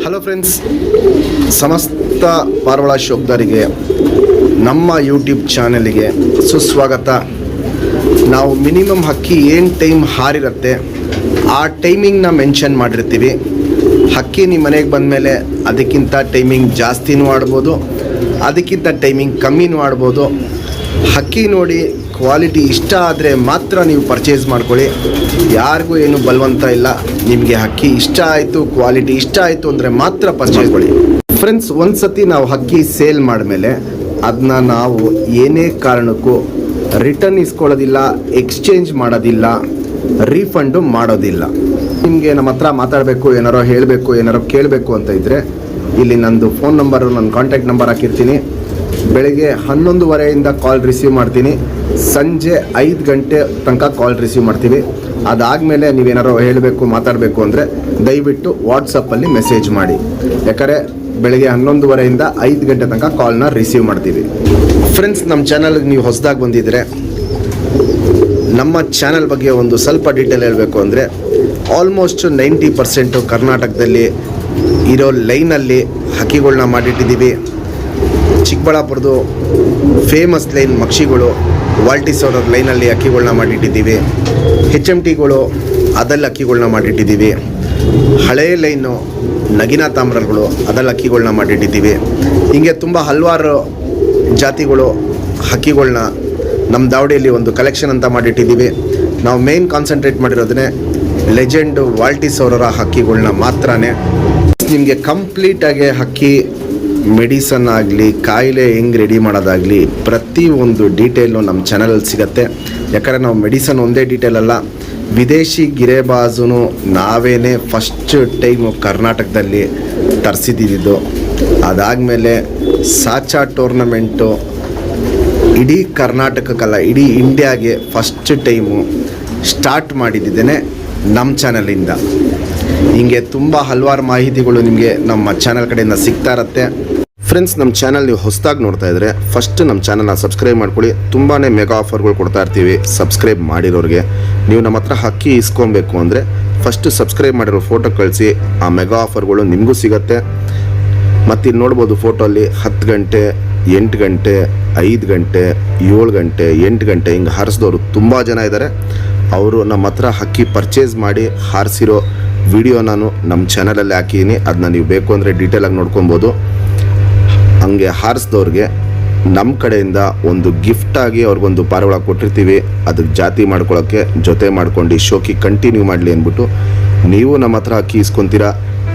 Hello friends, ಸಮಸ್ತ ಪಾರವಾಳ ಶೋಕ್ದಾರಿಗೆ ನಮ್ಮ YouTube ಚಾನಲಿಗೆ ಸುಸ್ವಾಗತ. ನಾವು ಮಿನಿಮಮ್ ಹಕ್ಕಿ ಏನು ಟೈಮ್ ಹಾರಿರುತ್ತೆ ಆ ಟೈಮಿಂಗ್ನ ಮೆನ್ಷನ್ ಮಾಡಿರ್ತೀವಿ. ಹಕ್ಕಿ ನಿಮ್ಮ ಮನೆಗೆ ಬಂದಮೇಲೆ ಅದಕ್ಕಿಂತ ಟೈಮಿಂಗ್ ಜಾಸ್ತಿನೂ ಆಡ್ಬೋದು, ಅದಕ್ಕಿಂತ ಟೈಮಿಂಗ್ ಕಮ್ಮಿನೂ ಆಡ್ಬೋದು. ಹಕ್ಕಿ ನೋಡಿ ಕ್ವಾಲಿಟಿ ಇಷ್ಟ ಆದರೆ ಮಾತ್ರ ನೀವು ಪರ್ಚೇಸ್ ಮಾಡ್ಕೊಳ್ಳಿ. ಯಾರಿಗೂ ಏನು ಬಲವಂತ ಇಲ್ಲ. ನಿಮಗೆ ಹಕ್ಕಿ ಇಷ್ಟ ಆಯಿತು, ಕ್ವಾಲಿಟಿ ಇಷ್ಟ ಆಯಿತು ಅಂದರೆ ಮಾತ್ರ ಪರ್ಚೇಸ್ ಮಾಡಿ. ಫ್ರೆಂಡ್ಸ್, ಒಂದು ಸತಿ ನಾವು ಹಕ್ಕಿ ಸೇಲ್ ಮಾಡಿದ್ಮೇಲೆ ಅದನ್ನ ನಾವು ಏನೇ ಕಾರಣಕ್ಕೂ ರಿಟರ್ನ್ ಇಸ್ಕೊಳ್ಳೋದಿಲ್ಲ, ಎಕ್ಸ್ಚೇಂಜ್ ಮಾಡೋದಿಲ್ಲ, ರೀಫಂಡು ಮಾಡೋದಿಲ್ಲ. ನಿಮಗೆ ನಮ್ಮ ಹತ್ರ ಮಾತಾಡಬೇಕು, ಏನಾರೋ ಹೇಳಬೇಕು, ಏನಾರೋ ಕೇಳಬೇಕು ಅಂತ ಇದ್ದರೆ ಇಲ್ಲಿ ನಂದು ಫೋನ್ ನಂಬರು, ನನ್ನ ಕಾಂಟ್ಯಾಕ್ಟ್ ನಂಬರ್ ಹಾಕಿರ್ತೀನಿ. ಬೆಳಗ್ಗೆ 11:30 ಕಾಲ್ ರಿಸೀವ್ ಮಾಡ್ತೀನಿ, ಸಂಜೆ 5 ಗಂಟೆ ತನಕ ಕಾಲ್ ರಿಸೀವ್ ಮಾಡ್ತೀವಿ. ಅದಾದಮೇಲೆ ನೀವೇನಾರು ಹೇಳಬೇಕು, ಮಾತಾಡಬೇಕು ಅಂದರೆ ದಯವಿಟ್ಟು ವಾಟ್ಸಪ್ಪಲ್ಲಿ ಮೆಸೇಜ್ ಮಾಡಿ. ಯಾಕಂದರೆ ಬೆಳಗ್ಗೆ 11:30 5 ಗಂಟೆ ತನಕ ಕಾಲ್ನ ರಿಸೀವ್ ಮಾಡ್ತೀವಿ. ಫ್ರೆಂಡ್ಸ್, ನಮ್ಮ ಚಾನಲ್ಗೆ ನೀವು ಹೊಸದಾಗಿ ಬಂದಿದ್ದರೆ ನಮ್ಮ ಚಾನಲ್ ಬಗ್ಗೆ ಒಂದು ಸ್ವಲ್ಪ ಡೀಟೇಲ್ ಹೇಳಬೇಕು ಅಂದರೆ ಆಲ್ಮೋಸ್ಟ್ 90% ಕರ್ನಾಟಕದಲ್ಲಿ ಇರೋ ಲೈನಲ್ಲಿ ಹಕ್ಕಿಗಳನ್ನ ಮಾಡಿಟ್ಟಿದ್ದೀವಿ. ಚಿಕ್ಕಬಳ್ಳಾಪುರದು ಫೇಮಸ್ ಲೈನ್ ಮಕ್ಷಿಗಳು, ವಾಲ್ಟಿಸ್ ಅವರ ಲೈನಲ್ಲಿ ಅಕ್ಕಿಗಳನ್ನ ಮಾಡಿಟ್ಟಿದ್ದೀವಿ. HMTಗಳು ಅದರಲ್ಲಿ ಅಕ್ಕಿಗಳನ್ನ ಮಾಡಿಟ್ಟಿದ್ದೀವಿ. ಹಳೆಯ ಲೈನು ನಗಿನಾ ತಾಮ್ರಗಳು ಅದರಲ್ಲಿ ಅಕ್ಕಿಗಳನ್ನ ಮಾಡಿಟ್ಟಿದ್ದೀವಿ. ಹೀಗೆ ತುಂಬ ಹಲವಾರು ಜಾತಿಗಳು ಹಕ್ಕಿಗಳನ್ನ ನಮ್ಮ ದಾವಡಿಯಲ್ಲಿ ಒಂದು ಕಲೆಕ್ಷನ್ ಅಂತ ಮಾಡಿಟ್ಟಿದ್ದೀವಿ. ನಾವು ಮೇನ್ ಕಾನ್ಸಂಟ್ರೇಟ್ ಮಾಡಿರೋದನ್ನೇ ಲೆಜೆಂಡು ವಾಲ್ಟಿಸ್ ಅವರ ಹಕ್ಕಿಗಳನ್ನ ಮಾತ್ರನೇ. ನಿಮಗೆ ಕಂಪ್ಲೀಟಾಗಿ ಹಕ್ಕಿ ಮೆಡಿಸನ್ ಆಗಲಿ, ಕಾಯಿಲೆ ಹೆಂಗೆ ರೆಡಿ ಮಾಡೋದಾಗಲಿ, ಪ್ರತಿಯೊಂದು ಡೀಟೇಲು ನಮ್ಮ ಚಾನಲಲ್ಲಿ ಸಿಗುತ್ತೆ. ಯಾಕಂದರೆ ನಾವು ಮೆಡಿಸನ್ ಒಂದೇ ಡೀಟೇಲ್ ಅಲ್ಲ, ವಿದೇಶಿ ಗಿರೇಬಾಜು ನಾವೇನೇ ಫಸ್ಟ್ ಟೈಮು ಕರ್ನಾಟಕದಲ್ಲಿ ತರಿಸಿದ್ದಿದ್ದು. ಅದಾದಮೇಲೆ ಸಾಚಾ ಟೂರ್ನಮೆಂಟು ಇಡೀ ಕರ್ನಾಟಕಕ್ಕಲ್ಲ, ಇಡೀ ಇಂಡಿಯಾಗೆ ಫಸ್ಟ್ ಟೈಮು ಸ್ಟಾರ್ಟ್ ಮಾಡಿದ್ದೇನೆ ನಮ್ಮ ಚಾನಲಿಂದ. ಹಿಂಗೆ ತುಂಬ ಹಲವಾರು ಮಾಹಿತಿಗಳು ನಿಮಗೆ ನಮ್ಮ ಚಾನಲ್ ಕಡೆಯಿಂದ ಸಿಗ್ತಾ ಇರುತ್ತೆ. ಫ್ರೆಂಡ್ಸ್, ನಮ್ಮ ಚಾನಲ್ ನೀವು ಹೊಸದಾಗಿ ನೋಡ್ತಾ ಇದ್ದರೆ ಫಸ್ಟ್ ನಮ್ಮ ಚಾನಲ್ನ ಸಬ್ಸ್ಕ್ರೈಬ್ ಮಾಡ್ಕೊಳ್ಳಿ. ತುಂಬಾ ಮೆಗಾ ಆಫರ್ಗಳು ಕೊಡ್ತಾ ಇರ್ತೀವಿ ಸಬ್ಸ್ಕ್ರೈಬ್ ಮಾಡಿರೋರಿಗೆ. ನೀವು ನಮ್ಮ ಹತ್ರ ಹಕ್ಕಿ ಇಸ್ಕೊಬೇಕು ಅಂದರೆ ಫಸ್ಟ್ ಸಬ್ಸ್ಕ್ರೈಬ್ ಮಾಡಿರೋ ಫೋಟೋ ಕಳಿಸಿ, ಆ ಮೆಗಾ ಆಫರ್ಗಳು ನಿಮಗೂ ಸಿಗುತ್ತೆ. ಮತ್ತು ಇಲ್ಲಿ ನೋಡ್ಬೋದು ಫೋಟೋಲ್ಲಿ 10 ಗಂಟೆ, 8 ಗಂಟೆ, 5 ಗಂಟೆ, 7 ಗಂಟೆ, 8 ಗಂಟೆ ಹಿಂಗೆ ಹಾರಿಸಿದವರು ತುಂಬ ಜನ ಇದ್ದಾರೆ. ಅವರು ನಮ್ಮ ಹತ್ರ ಹಕ್ಕಿ ಪರ್ಚೇಸ್ ಮಾಡಿ ಹಾರಿಸಿರೋ ವಿಡಿಯೋ ನಾನು ನಮ್ಮ ಚಾನಲಲ್ಲಿ ಹಾಕಿದ್ದೀನಿ. ಅದನ್ನ ನೀವು ಬೇಕು ಅಂದರೆ ಡೀಟೇಲಾಗಿ ನೋಡ್ಕೊಬೋದು. ಹಂಗೆ ಹಾರಿಸಿದವ್ರಿಗೆ ನಮ್ಮ ಕಡೆಯಿಂದ ಒಂದು ಗಿಫ್ಟಾಗಿ ಅವ್ರಿಗೊಂದು ಪಾರಿವಾಳ ಕೊಟ್ಟಿರ್ತೀವಿ. ಅದಕ್ಕೆ ಜಾತಿ ಮಾಡ್ಕೊಳ್ಳೋಕ್ಕೆ ಜೊತೆ ಮಾಡ್ಕೊಂಡು ಶೋಕಿ ಕಂಟಿನ್ಯೂ ಮಾಡಲಿ ಅಂದ್ಬಿಟ್ಟು ನೀವು ನಮ್ಮ ಹತ್ರ ಅಕ್ಕಿ ಇಸ್ಕೊತೀರಾ.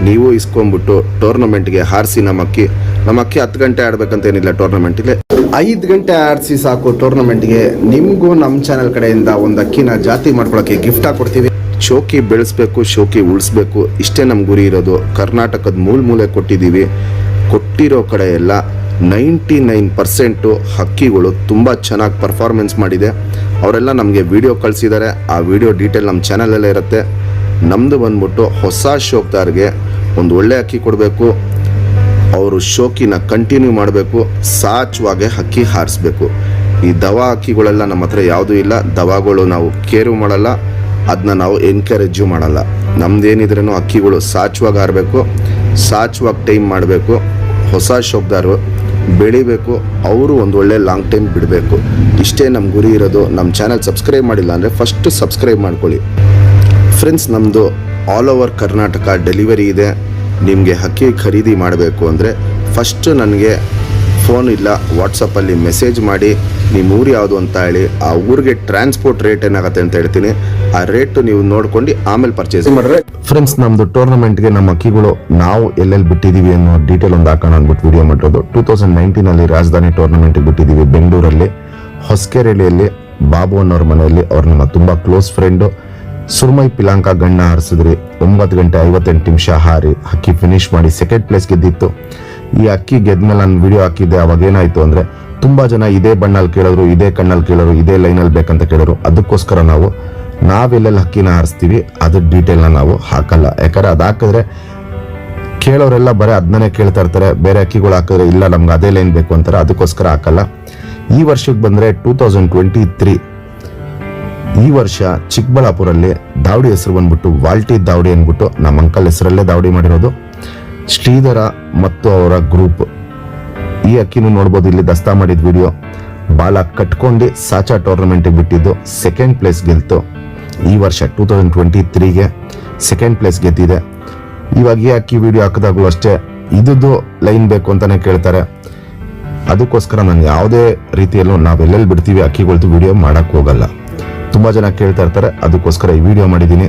ನೀವು ಇಸ್ಕೊಂಡ್ಬಿಟ್ಟು ಟೂರ್ನಮೆಂಟ್ಗೆ ಹಾರಿಸಿ ನಮ್ಮ ಅಕ್ಕಿ 10 ಗಂಟೆ ಆಡಬೇಕಂತ ಏನಿಲ್ಲ. ಟೂರ್ನಮೆಂಟಿಗೆ 5 ಗಂಟೆ ಆಡಿಸಿ ಸಾಕು. ಟೂರ್ನಮೆಂಟ್ಗೆ ನಿಮಗೂ ನಮ್ಮ ಚಾನಲ್ ಕಡೆಯಿಂದ ಒಂದು ಅಕ್ಕಿನ ಜಾತಿ ಮಾಡ್ಕೊಳ್ಳೋಕ್ಕೆ ಗಿಫ್ಟಾಗಿ ಕೊಡ್ತೀವಿ. ಶೋಕಿ ಬೆಳೆಸ್ಬೇಕು, ಶೋಕಿ ಉಳಿಸ್ಬೇಕು, ಇಷ್ಟೇ ನಮ್ಮ ಗುರಿ ಇರೋದು. ಕರ್ನಾಟಕದ ಮೂಲೆ ಕೊಟ್ಟಿದ್ದೀವಿ. ಕೊಟ್ಟಿರೋ ಕಡೆ ಎಲ್ಲ 99% ಹಕ್ಕಿಗಳು ತುಂಬ ಚೆನ್ನಾಗಿ ಪರ್ಫಾರ್ಮೆನ್ಸ್ ಮಾಡಿದೆ. ಅವರೆಲ್ಲ ನಮಗೆ ವಿಡಿಯೋ ಕಳಿಸಿದ್ದಾರೆ. ಆ ವಿಡಿಯೋ ಡೀಟೇಲ್ ನಮ್ಮ ಚಾನಲಲ್ಲೇ ಇರುತ್ತೆ. ನಮ್ಮದು ಬಂದ್ಬಿಟ್ಟು ಹೊಸ ಶೋಕ್ದಾರ್ಗೆ ಒಂದು ಒಳ್ಳೆ ಅಕ್ಕಿ ಕೊಡಬೇಕು, ಅವರು ಶೋಕಿನ ಕಂಟಿನ್ಯೂ ಮಾಡಬೇಕು, ಸಾಚುವಾಗೆ ಹಕ್ಕಿ ಹಾರಿಸ್ಬೇಕು. ಈ ದವಾ ಹಕ್ಕಿಗಳೆಲ್ಲ ನಮ್ಮ ಹತ್ರ ಯಾವುದೂ ಇಲ್ಲ. ದವಾಗಳು ನಾವು ಕೇರು ಮಾಡಲ್ಲ, ಅದನ್ನ ನಾವು ಎನ್ಕರೇಜು ಮಾಡಲ್ಲ. ನಮ್ದೇನಿದ್ರೂ ಹಕ್ಕಿಗಳು ಸಾಚುವಾಗಿ ಹಾರಬೇಕು, ಸಾಚುವಾಗಿ ಟೈಮ್ ಮಾಡಬೇಕು. ಹೊಸ ಶೋಕ್ದಾರು ಬೆಳಿಬೇಕು, ಅವರು ಒಂದು ಒಳ್ಳೆ ಲಾಂಗ್ ಟೈಮ್ ಬಿಡಬೇಕು. ಇಷ್ಟೇ ನಮ್ಮ ಗುರಿ ಇರೋದು. ನಮ್ಮ ಚಾನಲ್ ಸಬ್ಸ್ಕ್ರೈಬ್ ಮಾಡಿಲ್ಲ ಅಂದರೆ ಫಸ್ಟ್ ಸಬ್ಸ್ಕ್ರೈಬ್ ಮಾಡ್ಕೊಳ್ಳಿ. ಫ್ರೆಂಡ್ಸ್, ನಮ್ಮದು ಆಲ್ ಓವರ್ ಕರ್ನಾಟಕ ಡೆಲಿವರಿ ಇದೆ. ನಿಮಗೆ ಹಕ್ಕಿ ಖರೀದಿ ಮಾಡಬೇಕು ಅಂದರೆ ಫಸ್ಟು ನನಗೆ ಫೋನ್ ಇಲ್ಲ, ವಾಟ್ಸಪ್ಪಲ್ಲಿ ಮೆಸೇಜ್ ಮಾಡಿ ನಿಮ್ಮ ಊರು ಯಾವುದು ಅಂತ ಹೇಳಿ, ಆ ಊರಿಗೆ ಟ್ರಾನ್ಸ್ಪೋರ್ಟ್ ರೇಟ್ ಏನಾಗುತ್ತೆ ಅಂತ ಹೇಳ್ತೀನಿ. ಆ ರೇಟು ನೀವು ನೋಡ್ಕೊಂಡು ಆಮೇಲೆ ಪರ್ಚೇಸ್ ಮಾಡಿದ್ರೆ. ಫ್ರೆಂಡ್ಸ್, ನಮ್ಮದು ಟೂರ್ನಮೆಂಟ್ಗೆ ನಮ್ಮ ಅಕ್ಕಿಗಳು ನಾವು ಎಲ್ಲೆಲ್ಲಿ ಬಿಟ್ಟಿದ್ದೀವಿ ಅನ್ನೋ ಡೀಟೇಲ್ ಒಂದು ಹಾಕೋಣ ಅಂದ್ಬಿಟ್ಟು ವಿಡಿಯೋ ಮಾಡಿರೋದು. 2019 ರಾಜಧಾನಿ ಟೂರ್ನಮೆಂಟ್ಗೆ ಬಿಟ್ಟಿದ್ದೀವಿ ಬೆಂಗಳೂರಲ್ಲಿ, ಹೊಸಕೆರೆಹಳ್ಳಿಯಲ್ಲಿ, ಬಾಬು ಅನ್ನೋರ ಮನೆಯಲ್ಲಿ. ಅವ್ರು ನಮ್ಮ ತುಂಬ ಕ್ಲೋಸ್ ಫ್ರೆಂಡು. ಸುರ್ಮೈ ಪಿಲಾಂಕ ಗಣ್ಣ ಹಾರಿಸಿದ್ರಿ. 9 ಗಂಟೆ 58 ನಿಮಿಷ ಹಾರಿ ಹಕ್ಕಿ ಫಿನಿಶ್ ಮಾಡಿ ಸೆಕೆಂಡ್ ಪ್ಲೇಸ್ ಗೆದ್ದಿತ್ತು. ಈ ಅಕ್ಕಿ ಗೆದ್ಮೇಲೆ ನಾನು ವಿಡಿಯೋ ಹಾಕಿದ್ದೆ. ಅವಾಗ ಏನಾಯಿತು ಅಂದರೆ ತುಂಬ ಜನ ಇದೇ ಬಣ್ಣಲ್ಲಿ ಕೇಳೋರು, ಇದೇ ಕಣ್ಣಲ್ಲಿ ಕೇಳೋರು, ಇದೇ ಲೈನಲ್ಲಿ ಬೇಕಂತ ಕೇಳೋರು. ಅದಕ್ಕೋಸ್ಕರ ನಾವೆಲ್ಲೆಲ್ಲಿ ಹಕ್ಕಿನ ಹಾರಿಸ್ತೀವಿ ಅದ್ರ ಡೀಟೇಲ್ನ ನಾವು ಹಾಕಲ್ಲ. ಯಾಕಂದರೆ ಅದು ಹಾಕಿದ್ರೆ ಕೇಳೋರೆಲ್ಲ ಬರೀ ಅದನ್ನೇ ಕೇಳ್ತಾ ಇರ್ತಾರೆ. ಬೇರೆ ಅಕ್ಕಿಗಳು ಹಾಕಿದ್ರೆ ಇಲ್ಲ ನಮ್ಗೆ ಅದೇ ಲೈನ್ ಬೇಕು ಅಂತಾರೆ. ಅದಕ್ಕೋಸ್ಕರ ಹಾಕಲ್ಲ. ಈ ವರ್ಷಕ್ಕೆ ಬಂದರೆ 2023 ಈ ವರ್ಷ ಚಿಕ್ಕಬಳ್ಳಾಪುರಲ್ಲಿ ದಾವಡಿ ಹೆಸರು ಬಂದ್ಬಿಟ್ಟು ವಾಲ್ಟಿ ದಾವಡಿ ಅಂದ್ಬಿಟ್ಟು ನಮ್ಮ ಅಂಕಲ್ ಹೆಸರಲ್ಲೇ ದಾವಡಿ ಮಾಡಿರೋದು. ಶ್ರೀಧರ ಮತ್ತು ಅವರ ಗ್ರೂಪ್. ಈ ಅಕ್ಕಿನೂ ನೋಡ್ಬೋದು, ಇಲ್ಲಿ ದಸ್ತಾ ಮಾಡಿದ ವಿಡಿಯೋ. ಬಾಲ ಕಟ್ಕೊಂಡು ಸಾಚಾ ಟೂರ್ನಮೆಂಟ್ ಬಿಟ್ಟಿದ್ದು ಸೆಕೆಂಡ್ ಪ್ಲೇಸ್ ಗೆಲ್ತು. ಈ ವರ್ಷ 2023ಗೆ ಸೆಕೆಂಡ್ ಪ್ಲೇಸ್ ಗೆದ್ದಿದೆ. ಇವಾಗ ಈ ಅಕ್ಕಿ ವಿಡಿಯೋ ಹಾಕಿದಾಗಲೂ ಅಷ್ಟೇ ಇದ್ದು ಲೈನ್ ಬೇಕು ಅಂತಾನೆ ಕೇಳ್ತಾರೆ. ಅದಕ್ಕೋಸ್ಕರ ನಾನು ಯಾವುದೇ ರೀತಿಯಲ್ಲೂ ನಾವೆಲ್ಲೆಲ್ಲಿ ಬಿಡ್ತೀವಿ ಅಕ್ಕಿಗಳ್ದು ವಿಡಿಯೋ ಮಾಡಕ್ ಹೋಗಲ್ಲ. ತುಂಬಾ ಜನ ಕೇಳ್ತಾ ಇರ್ತಾರೆ, ಅದಕ್ಕೋಸ್ಕರ ಈ ವಿಡಿಯೋ ಮಾಡಿದ್ದೀನಿ.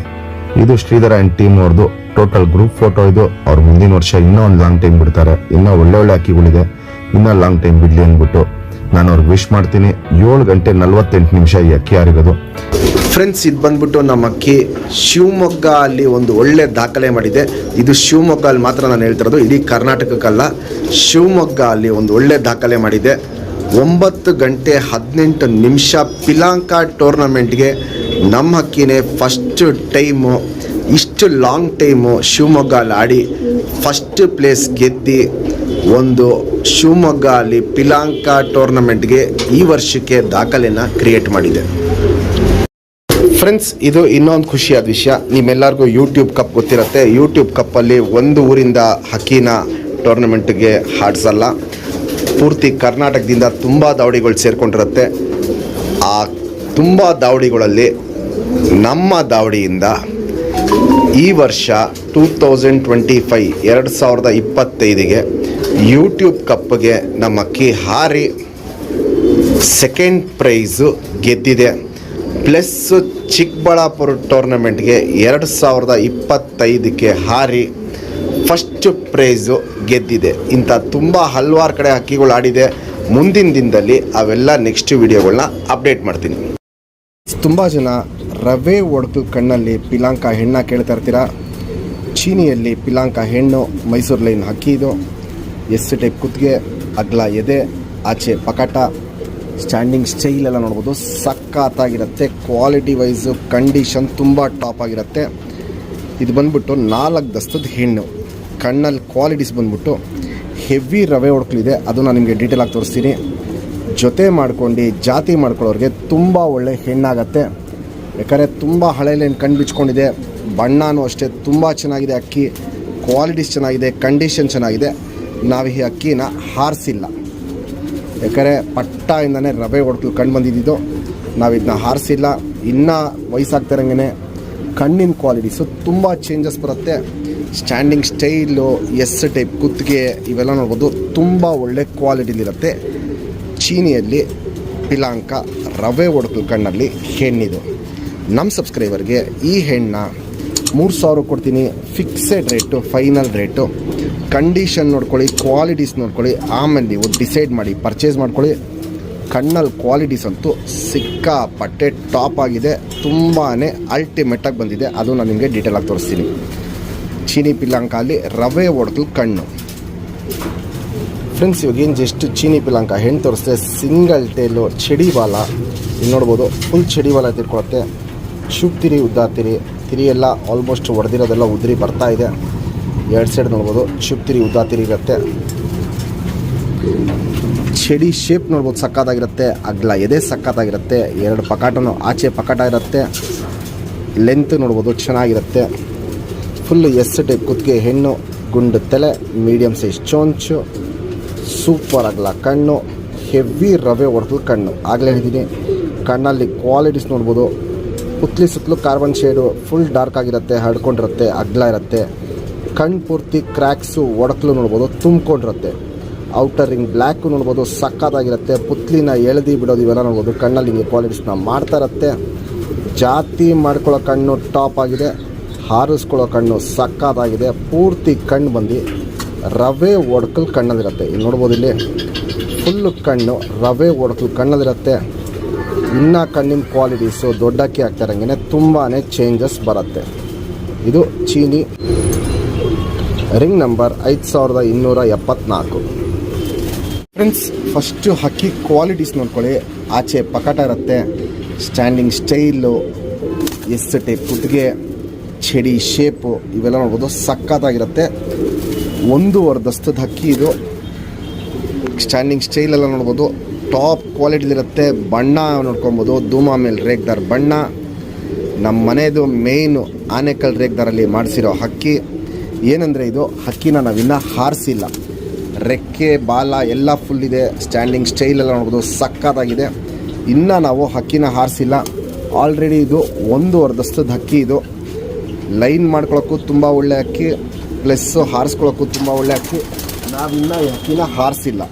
ಇದು ಶ್ರೀಧರ ಅಂಡ್ ಟೀಮ್ ಅವ್ರದ್ದು ಟೋಟಲ್ ಗ್ರೂಪ್ ಫೋಟೋ. ಇದು ಅವ್ರು ಮುಂದಿನ ವರ್ಷ ಇನ್ನೂ ಒಂದು ಲಾಂಗ್ ಟೈಮ್ ಬಿಡ್ತಾರೆ. ಇನ್ನೂ ಒಳ್ಳೆ ಅಕ್ಕಿಗಳಿದೆ, ಇನ್ನೂ ಲಾಂಗ್ ಟೈಮ್ ಬಿಡ್ಲಿ ಅಂದ್ಬಿಟ್ಟು ನಾನು ಅವ್ರಿಗೆ ವಿಶ್ ಮಾಡ್ತೀನಿ. 7:48 ಈ ಅಕ್ಕಿ ಹಾರಿರೋದು. ಫ್ರೆಂಡ್ಸ್, ಇದು ಬಂದ್ಬಿಟ್ಟು ನಮ್ಮ ಅಕ್ಕಿ ಶಿವಮೊಗ್ಗ ಅಲ್ಲಿ ಒಂದು ಒಳ್ಳೆ ದಾಖಲೆ ಮಾಡಿದೆ. ಇದು ಶಿವಮೊಗ್ಗ ಅಲ್ಲಿ ಮಾತ್ರ ನಾನು ಹೇಳ್ತಿರೋದು, ಇಡೀ ಕರ್ನಾಟಕಕ್ಕಲ್ಲ. ಶಿವಮೊಗ್ಗ ಅಲ್ಲಿ ಒಂದು ಒಳ್ಳೆ ದಾಖಲೆ ಮಾಡಿದೆ. 9:18 ಪಿಲಾಂಕ ಟೂರ್ನಮೆಂಟ್ಗೆ ನಮ್ಮ ಅಕ್ಕಿನೇ ಫಸ್ಟ್ ಟೈಮು, ಇಷ್ಟು ಲಾಂಗ್ ಟೈಮು ಶಿವಮೊಗ್ಗ ಅಲ್ಲಿ ಆಡಿ ಫಸ್ಟ್ ಪ್ಲೇಸ್ ಗೆದ್ದು ಒಂದು ಶಿವಮೊಗ್ಗ ಅಲ್ಲಿ ಪಿಲಾಂಕ ಟೂರ್ನಮೆಂಟ್ಗೆ ಈ ವರ್ಷಕ್ಕೆ ದಾಖಲೆನ ಕ್ರಿಯೇಟ್ ಮಾಡಿದೆ. ಫ್ರೆಂಡ್ಸ್, ಇದು ಇನ್ನೊಂದು ಖುಷಿಯಾದ ವಿಷಯ. ನಿಮ್ಮೆಲ್ಲರಿಗೂ ಯೂಟ್ಯೂಬ್ ಕಪ್ ಗೊತ್ತಿರುತ್ತೆ. ಯೂಟ್ಯೂಬ್ ಕಪ್ಪಲ್ಲಿ ಒಂದು ಊರಿಂದ ಹಕ್ಕಿನ ಟೂರ್ನಮೆಂಟ್ಗೆ ಹಾಡಿಸಲ್ಲ, ಪೂರ್ತಿ ಕರ್ನಾಟಕದಿಂದ ತುಂಬ ದಾವಡಿಗಳು ಸೇರ್ಕೊಂಡಿರುತ್ತೆ. ಆ ತುಂಬ ದಾವಡಿಗಳಲ್ಲಿ ನಮ್ಮ ದಾವಡಿಯಿಂದ ಈ ವರ್ಷ 2025 ಯೂಟ್ಯೂಬ್ ಕಪ್ಗೆ ನಮ್ಮ ಅಕ್ಕಿ ಹಾರಿ ಸೆಕೆಂಡ್ ಪ್ರೈಸು ಗೆದ್ದಿದೆ. ಪ್ಲಸ್ ಚಿಕ್ಕಬಳ್ಳಾಪುರ ಟೂರ್ನಮೆಂಟ್ಗೆ 2025 ಹಾರಿ ಫಸ್ಟ್ ಪ್ರೈಸು ಗೆದ್ದಿದೆ. ಇಂಥ ತುಂಬ ಹಲವಾರು ಕಡೆ ಹಕ್ಕಿಗಳು ಆಡಿದೆ. ಮುಂದಿನ ದಿನದಲ್ಲಿ ಅವೆಲ್ಲ ನೆಕ್ಸ್ಟ್ ವಿಡಿಯೋಗಳನ್ನ ಅಪ್ಡೇಟ್ ಮಾಡ್ತೀನಿ. ತುಂಬ ಜನ ರವೆ ಒಡೆದು ಕಣ್ಣಲ್ಲಿ ಪಿಲಾಂಕ ಹೆಣ್ಣ ಕೇಳ್ತಾ ಇರ್ತೀರ. ಚೀನಿಯಲ್ಲಿ ಪಿಲಾಂಕ ಹೆಣ್ಣು, ಮೈಸೂರು ಲೈನ್ ಹಕ್ಕಿ. ಇದು ಎಸ್ ಟೈಪ್ ಕುತ್ತಿಗೆ, ಅಗ್ಲ ಎದೆ, ಆಚೆ ಪಕಟ, ಸ್ಟ್ಯಾಂಡಿಂಗ್ ಸ್ಟೈಲ್ ಎಲ್ಲ ನೋಡ್ಬೋದು. ಸಖತ್ತಾಗಿರುತ್ತೆ. ಕ್ವಾಲಿಟಿ ವೈಸು ಕಂಡೀಷನ್ ತುಂಬ ಟಾಪ್ ಆಗಿರುತ್ತೆ. ಇದು ಬಂದ್ಬಿಟ್ಟು 4 ದಸ್ತದ ಹೆಣ್ಣು. ಕಣ್ಣಲ್ಲಿ ಕ್ವಾಲಿಟೀಸ್ ಬಂದ್ಬಿಟ್ಟು ಹೆವಿ ರವೆ ಒಡ್ಕಲಿದೆ. ಅದು ನಾನು ನಿಮಗೆ ಡೀಟೇಲಾಗಿ ತೋರಿಸ್ತೀನಿ. ಜೊತೆ ಮಾಡ್ಕೊಂಡು ಜಾತಿ ಮಾಡ್ಕೊಳ್ಳೋರಿಗೆ ತುಂಬ ಒಳ್ಳೆ ಹೆಣ್ಣಾಗತ್ತೆ. ಯಾಕಂದರೆ ತುಂಬ ಹಳೆಯಲ್ಲೇನು ಕಣ್ಣು ಬಿಚ್ಕೊಂಡಿದೆ. ಬಣ್ಣನೂ ಅಷ್ಟೇ ತುಂಬ ಚೆನ್ನಾಗಿದೆ. ಅಕ್ಕಿ ಕ್ವಾಲಿಟೀಸ್ ಚೆನ್ನಾಗಿದೆ, ಕಂಡೀಷನ್ ಚೆನ್ನಾಗಿದೆ. ನಾವು ಈ ಅಕ್ಕಿನ ಹಾರಿಸಿಲ್ಲ, ಯಾಕಂದರೆ ಪಟ್ಟಾಯಿಂದನೇ ರವೆ ಹೊಡ್ತು ಕಣ್ಣು ಬಂದಿದ್ದು. ನಾವು ಇದನ್ನ ಹಾರಿಸಿಲ್ಲ. ಇನ್ನೂ ವಯಸ್ಸಾಗ್ತಿರಂಗೆ ಕಣ್ಣಿನ ಕ್ವಾಲಿಟೀಸು ತುಂಬ ಚೇಂಜಸ್ ಬರುತ್ತೆ. ಸ್ಟ್ಯಾಂಡಿಂಗ್ ಸ್ಟೈಲು, ಎಸ್ ಟೈಪ್ ಕುತ್ತಿಗೆ ಇವೆಲ್ಲ ನೋಡ್ಬೋದು. ತುಂಬ ಒಳ್ಳೆ ಕ್ವಾಲಿಟಿಲಿರುತ್ತೆ. ಚೀನಿಯಲ್ಲಿ ಪಿಲಾಂಕ ರವೆ ಒಡ್ಕಲ್ ಕಣ್ಣಲ್ಲಿ ಹೆಣ್ಣಿದು. ನಮ್ಮ ಸಬ್ಸ್ಕ್ರೈಬರ್ಗೆ ಈ ಹೆಣ್ಣ 3,000 ಕೊಡ್ತೀನಿ. Fixed rate, final rate. Condition ನೋಡ್ಕೊಳ್ಳಿ, ಕ್ವಾಲಿಟೀಸ್ ನೋಡ್ಕೊಳ್ಳಿ, ಆಮೇಲೆ ನೀವು ಡಿಸೈಡ್ ಮಾಡಿ ಪರ್ಚೇಸ್ ಮಾಡ್ಕೊಳ್ಳಿ. ಕಣ್ಣಲ್ಲಿ ಕ್ವಾಲಿಟೀಸ್ ಅಂತೂ ಸಿಕ್ಕಾಪಟ್ಟೆ ಟಾಪ್ ಆಗಿದೆ. ತುಂಬಾ ಅಲ್ಟಿಮೇಟಾಗಿ ಬಂದಿದೆ. ಅದು ನಾನು ನಿಮಗೆ ಡೀಟೇಲಾಗಿ ತೋರಿಸ್ತೀನಿ. ಚೀನಿ ಪಿಲಾಂಕ ಅಲ್ಲಿ ರವೆ ಒಡ್ಕಲ್ ಕಣ್ಣು. ಫ್ರೆಂಡ್ಸ್, ಇವಾಗೇನು ಜಸ್ಟ್ ಚೀನಿ ಪಿಲಾಂಕ ಹೆಣ್ಣು ತೋರಿಸ್ತೆ. ಸಿಂಗಲ್ ಟೇಲು, ಚಡಿ ಬಾಲ ಇಲ್ಲಿ ನೋಡ್ಬೋದು. ಫುಲ್ ಚಡಿ ಬಾಲ ತಿರ್ಕೊಳುತ್ತೆ. ಶುಭ್ ತಿರಿ, ಉದ್ದಾತಿರಿ. ತಿರಿ ಎಲ್ಲ ಆಲ್ಮೋಸ್ಟ್ ಹೊಡೆದಿರೋದೆಲ್ಲ ಉದ್ರಿ ಬರ್ತಾ ಇದೆ. 2 ಸೈಡ್ ನೋಡ್ಬೋದು. ಶುಭ್ ತಿರಿ, ಉದ್ದಾತಿರಿ ಇರುತ್ತೆ. ಚಡಿ ಶೇಪ್ ನೋಡ್ಬೋದು, ಸಕ್ಕತ್ತಾಗಿರುತ್ತೆ. ಅಗ್ಲ ಎದೆ ಸಕ್ಕತ್ತಾಗಿರುತ್ತೆ. 2 ಪಕಾಟನು ಆಚೆ ಪಕಾಟ ಇರುತ್ತೆ. ಲೆಂತ್ ನೋಡ್ಬೋದು, ಚೆನ್ನಾಗಿರುತ್ತೆ. ಫುಲ್ಲು ಎಸ್ ಟೈಪ್ ಕುತ್ತಿಗೆ ಹೆಣ್ಣು, ಗುಂಡು ತಲೆ, ಮೀಡಿಯಮ್ ಸೈಜ್ ಚೋಂಚು, ಸೂಪರ್ ಆಗಲ್ಲ ಕಣ್ಣು, ಹೆವಿ ರವೆ ಹೊಡೆದು ಕಣ್ಣು. ಆಗಲೇ ಹೇಳಿದ್ದೀನಿ, ಕಣ್ಣಲ್ಲಿ ಕ್ವಾಲಿಟೀಸ್ ನೋಡ್ಬೋದು. ಪುತ್ಲಿ ಸುತ್ತಲೂ ಕಾರ್ಬನ್ ಶೇಡು, ಫುಲ್ ಡಾರ್ಕ್ ಆಗಿರುತ್ತೆ, ಹರ್ಡ್ಕೊಂಡಿರುತ್ತೆ, ಅಗ್ಲ ಇರುತ್ತೆ. ಕಣ್ಣು ಪೂರ್ತಿ ಕ್ರ್ಯಾಕ್ಸು, ಒಡಕಲು ನೋಡ್ಬೋದು, ತುಂಬಿಕೊಂಡಿರುತ್ತೆ. ಔಟರ್ ರಿಂಗ್ ಬ್ಲ್ಯಾಕು ನೋಡ್ಬೋದು, ಸಕ್ಕತ್ತಾಗಿರುತ್ತೆ. ಪುತ್ಲಿನ ಎಳೆದು ಬಿಡೋದು ಇವೆಲ್ಲ ನೋಡ್ಬೋದು. ಕಣ್ಣಲ್ಲಿ ಹಿಂಗೆ ಕ್ವಾಲಿಟೀಸ್ನ ಮಾಡ್ತಾ ಇರುತ್ತೆ. ಜಾತಿ ಮಾಡ್ಕೊಳ್ಳೋ ಕಣ್ಣು ಟಾಪ್ ಆಗಿದೆ. ಹಾರಿಸ್ಕೊಳ್ಳೋ ಕಣ್ಣು ಸಕ್ಕತ್ತಾಗಿದೆ. ಪೂರ್ತಿ ಕಣ್ಣು ಬಂದು ರವೆ ಒಡ್ಕಲ್ ಕಣ್ಣಲ್ಲಿರುತ್ತೆ. ಇಲ್ಲಿ ನೋಡ್ಬೋದು, ಇಲ್ಲಿ ಫುಲ್ಲು ಕಣ್ಣು ರವೆ ಒಡ್ಕಲ್ ಕಣ್ಣಲ್ಲಿರುತ್ತೆ. ಇನ್ನು ಕಣ್ಣಿನ ಕ್ವಾಲಿಟೀಸು ದೊಡ್ಡಕ್ಕಿ ಆಗ್ತಾ ಇರೋಂಗೆ ತುಂಬಾ ಚೇಂಜಸ್ ಬರುತ್ತೆ. ಇದು ಚೀನಿ ರಿಂಗ್ ನಂಬರ್ 5274. ಫ್ರೆಂಡ್ಸ್, ಫಸ್ಟು ಹಕ್ಕಿ ಕ್ವಾಲಿಟೀಸ್ ನೋಡ್ಕೊಳ್ಳಿ. ಆಚೆ ಪಕಟ ಇರುತ್ತೆ. ಸ್ಟ್ಯಾಂಡಿಂಗ್ ಸ್ಟೈಲು, ಎಸ್ ಟೈಪ್ ಕುತ್ತಿಗೆ, ಚಡಿ ಶೇಪು ಇವೆಲ್ಲ ನೋಡ್ಬೋದು. ಸಕ್ಕತ್ತಾಗಿರುತ್ತೆ. 1.5 ದಸ್ತದ ಹಕ್ಕಿ ಇದು. ಸ್ಟ್ಯಾಂಡಿಂಗ್ ಸ್ಟೈಲೆಲ್ಲ ನೋಡ್ಬೋದು, ಟಾಪ್ ಕ್ವಾಲಿಟಿಲಿರುತ್ತೆ. ಬಣ್ಣ ನೋಡ್ಕೊಬೋದು, ಧೂಮ ಮೇಲೆ ರೇಗ್ದಾರ್ ಬಣ್ಣ. ನಮ್ಮ ಮನೆಯದು ಮೇಯ್ನು ಆನೆಕಲ್ ರೇಗ್ದಾರಲ್ಲಿ ಮಾಡಿಸಿರೋ ಹಕ್ಕಿ. ಏನಂದರೆ ಇದು ಹಕ್ಕಿನ ನಾವಿನ್ನೂ ಹಾರಿಸಿಲ್ಲ. ರೆಕ್ಕೆ ಬಾಲ ಎಲ್ಲ ಫುಲ್ ಇದೆ, ಸ್ಟ್ಯಾಂಡಿಂಗ್ ಸ್ಟೈಲ್ ಎಲ್ಲ ನೋಡ್ಬೋದು ಸಕ್ಕತ್ತಾಗಿದೆ. ಇನ್ನು ನಾವು ಹಕ್ಕಿನ ಹಾರಿಸಿಲ್ಲ. ಆಲ್ರೆಡಿ ಇದು 1 ದಸ್ತದ ಹಕ್ಕಿ. ಇದು ಲೈನ್ ಮಾಡ್ಕೊಳ್ಳೋಕ್ಕೂ ತುಂಬ ಒಳ್ಳೆ ಹಕ್ಕಿ, ಪ್ಲಸ್ಸು ಹಾರಿಸ್ಕೊಳ್ಳೋಕ್ಕೂ ತುಂಬ ಒಳ್ಳೆ ಹಕ್ಕಿ. ನಾವಿನ್ನೂ ಈ ಹಕ್ಕಿನ ಹಾರಿಸಿಲ್ಲ.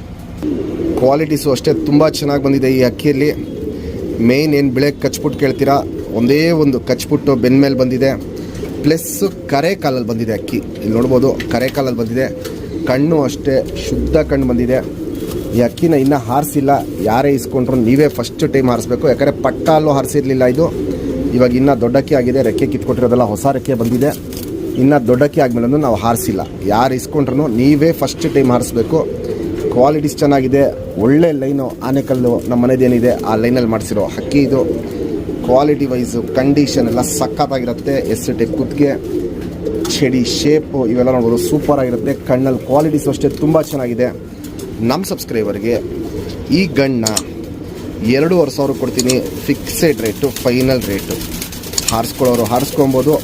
ಕ್ವಾಲಿಟೀಸು ಅಷ್ಟೇ ತುಂಬ ಚೆನ್ನಾಗಿ ಬಂದಿದೆ ಈ ಅಕ್ಕಿಯಲ್ಲಿ. ಮೇಯ್ನ್ ಏನು ಬಿಳೆ ಕಚ್ಬಿಟ್ಟು ಕೇಳ್ತೀರಾ, ಒಂದೇ ಒಂದು ಕಚ್ಬಿಟ್ಟು ಬೆನ್ನ ಮೇಲೆ ಬಂದಿದೆ. ಪ್ಲಸ್ಸು ಕರೆ ಕಾಲಲ್ಲಿ ಬಂದಿದೆ ಅಕ್ಕಿ. ಇಲ್ಲಿ ನೋಡ್ಬೋದು ಕರೆ ಕಾಲಲ್ಲಿ ಬಂದಿದೆ. ಕಣ್ಣು ಅಷ್ಟೇ ಶುದ್ಧ ಕಣ್ಣು ಬಂದಿದೆ. ಈ ಅಕ್ಕಿನ ಇನ್ನೂ ಹಾರಿಸಿಲ್ಲ. ಯಾರೇ ಇಸ್ಕೊಂಡ್ರು ನೀವೇ ಫಸ್ಟ್ ಟೈಮ್ ಹಾರಿಸ್ಬೇಕು. ಯಾಕಂದರೆ ಪಟ್ಟ ಅಲ್ಲೂ ಹಾರಿಸಿರಲಿಲ್ಲ ಇದು. ಇವಾಗ ಇನ್ನೂ ದೊಡ್ಡಕ್ಕಿ ಆಗಿದೆ. ರೆಕ್ಕೆ ಕಿತ್ಕೊಟ್ಟಿರೋದೆಲ್ಲ ಹೊಸ ರೆಕ್ಕೆ ಬಂದಿದೆ. ಇನ್ನು ದೊಡ್ಡಕ್ಕಿ ಆದಮೇಲೆ ನಾವು ಹಾರಿಸಿಲ್ಲ. ಯಾರು ಇಸ್ಕೊಂಡ್ರು ನೀವೇ ಫಸ್ಟ್ ಟೈಮ್ ಹಾರಿಸ್ಬೇಕು. ಕ್ವಾಲಿಟೀಸ್ ಚೆನ್ನಾಗಿದೆ. ಒಳ್ಳೆ ಲೈನು ಆನೆಕಲ್ಲು ನಮ್ಮ ಮನೆದೇನಿದೆ ಆ ಲೈನಲ್ಲಿ ಮಾಡಿಸಿರೋ ಹಕ್ಕಿ ಇದು. ಕ್ವಾಲಿಟಿ ವೈಸು ಕಂಡೀಷನ್ ಎಲ್ಲ ಸಖತ್ತಾಗಿರುತ್ತೆ. ಟೈಪ್ ಕುತ್ತಿಗೆ, ಚಡಿ ಶೇಪು ಇವೆಲ್ಲ ನೋಡ್ಬೋದು ಸೂಪರಾಗಿರುತ್ತೆ. ಕಣ್ಣಲ್ಲಿ ಕ್ವಾಲಿಟೀಸು ಅಷ್ಟೇ ತುಂಬ ಚೆನ್ನಾಗಿದೆ. ನಮ್ಮ ಸಬ್ಸ್ಕ್ರೈಬರ್ಗೆ ಈ ಗಣ್ಣ 2,500 ಕೊಡ್ತೀನಿ. Fixed rate, final rate. ಹಾರಿಸ್ಕೊಳ್ಳೋರು ಹಾರಿಸ್ಕೊಬೋದು,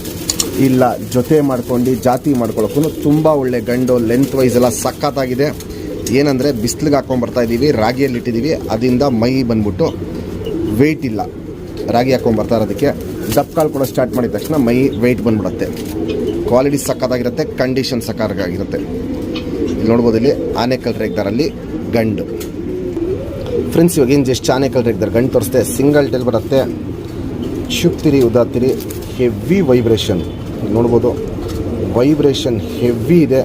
ಇಲ್ಲ ಜೊತೆ ಮಾಡ್ಕೊಂಡು ಜಾತಿ ಮಾಡ್ಕೊಳ್ಳೋಕ್ಕೂ ತುಂಬ ಒಳ್ಳೆ ಗಂಡು. ಲೆಂತ್ ವೈಸ್ ಎಲ್ಲ ಸಖತ್ತಾಗಿದೆ. ಏನಂದರೆ ಬಿಸಿಲಿಗೆ ಹಾಕ್ಕೊಂಬರ್ತಾ ಇದ್ದೀವಿ, ರಾಗಿಯಲ್ಲಿ ಇಟ್ಟಿದ್ದೀವಿ, ಅದರಿಂದ ಮೈ ಬಂದ್ಬಿಟ್ಟು ವೆಯ್ಟ್ ಇಲ್ಲ. ರಾಗಿ ಹಾಕ್ಕೊಂಬರ್ತಾ ಇರೋದಕ್ಕೆ ದಪ್ಪ ಕಾಲು ಕೂಡ ಸ್ಟಾರ್ಟ್ ಮಾಡಿದ ತಕ್ಷಣ ಮೈ ವೆಯ್ಟ್ ಬಂದ್ಬಿಡುತ್ತೆ. ಕ್ವಾಲಿಟಿ ಸಕ್ಕತ್ತಾಗಿರುತ್ತೆ, ಕಂಡೀಷನ್ ಸಕ್ಕತ್ತಾಗಿರುತ್ತೆ. ಇಲ್ಲಿ ನೋಡ್ಬೋದು, ಇಲ್ಲಿ ಆನೆಕಲ್ ರೇಗ್ದಾರಲ್ಲಿ ಗಂಡು. ಫ್ರೆಂಡ್ಸ್ ಇವಾಗ ಏನು ಜಸ್ಟ್ ಆನೆಕಲ್ ರೇಗ್ದಾರ ಗಂಡು ತೋರಿಸ್ತೆ. ಸಿಂಗಲ್ ಟೆಲ್ ಬರುತ್ತೆ. ಚುಪ್ತಿರಿ ಉದಾತಿರಿ, ಹೆವಿ ವೈಬ್ರೇಷನ್. ನೋಡ್ಬೋದು ವೈಬ್ರೇಷನ್ ಹೆವಿ ಇದೆ.